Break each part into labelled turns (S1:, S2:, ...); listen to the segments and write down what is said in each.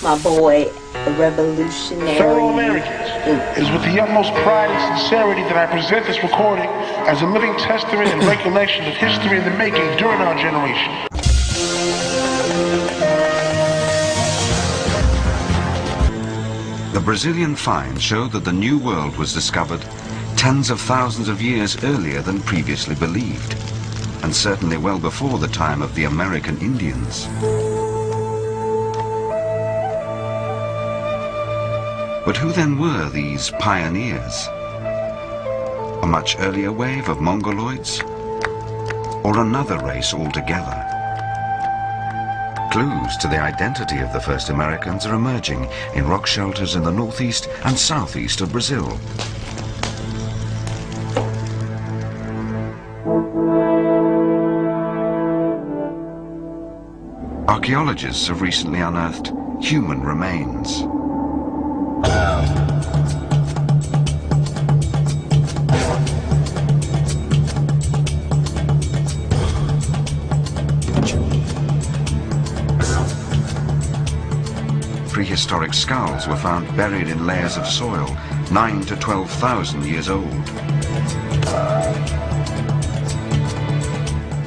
S1: My boy, a revolutionary.
S2: Fellow Americans, it is with the utmost pride and sincerity that I present this recording as a living testament and recollection of history in the making during our generation.
S3: The Brazilian finds show that the New World was discovered tens of thousands of years earlier than previously believed, and certainly well before the time of the American Indians. But who then were these pioneers? A much earlier wave of Mongoloids? Or another race altogether? Clues to the identity of the first Americans are emerging in rock shelters in the northeast and southeast of Brazil. Archaeologists have recently unearthed human remains. Prehistoric skulls were found buried in layers of soil, 9 to 12,000 years old.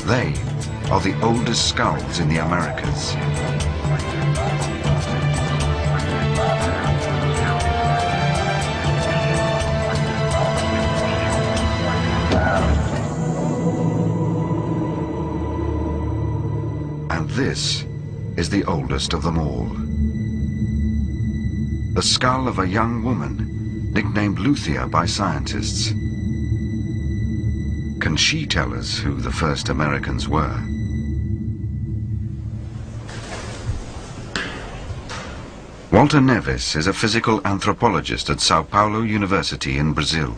S3: They are the oldest skulls in the Americas. And this is the oldest of them all. The skull of a young woman, nicknamed Luthia by scientists. Can she tell us who the first Americans were? Walter Neves is a physical anthropologist at Sao Paulo University in Brazil.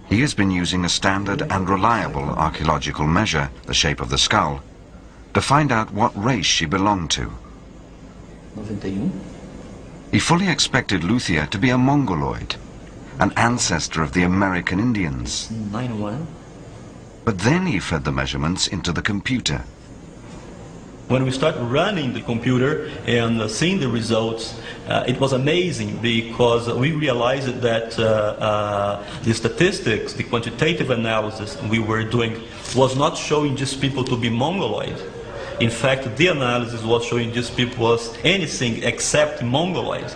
S3: He has been using a standard and reliable archaeological measure, the shape of the skull, to find out what race she belonged to.
S4: 91.
S3: He fully expected Luthia to be a Mongoloid, an ancestor of the American Indians.
S4: 91.
S3: But then he fed the measurements into the computer.
S5: When we started running the computer and seeing the results, it was amazing because we realized that the statistics, the quantitative analysis we were doing was not showing these people to be Mongoloid. In fact, the analysis was showing these people was anything except Mongoloid.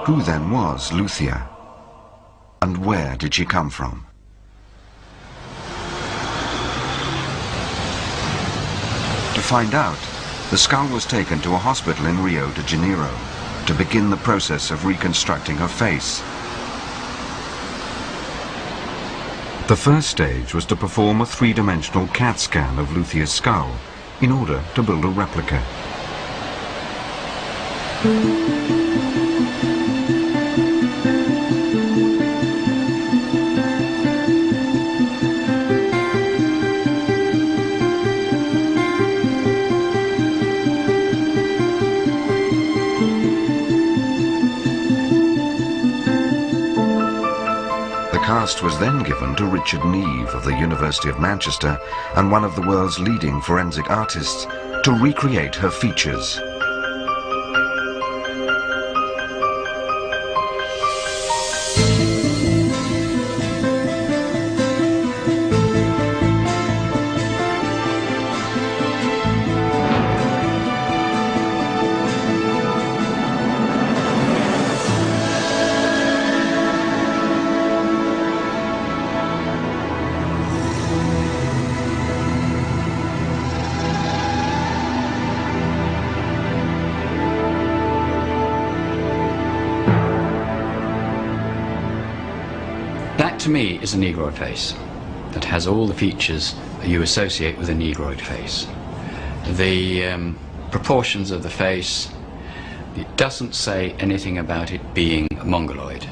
S3: Who then was Luthia? And where did she come from? To find out, the skull was taken to a hospital in Rio de Janeiro to begin the process of reconstructing her face. The first stage was to perform a three-dimensional CAT scan of Luthia's skull in order to build a replica. The cast was then given to Richard Neve of the University of Manchester and one of the world's leading forensic artists to recreate her features.
S6: That to me is a Negroid face that has all the features that you associate with a Negroid face. The proportions of the face, it doesn't say anything about it being a Mongoloid.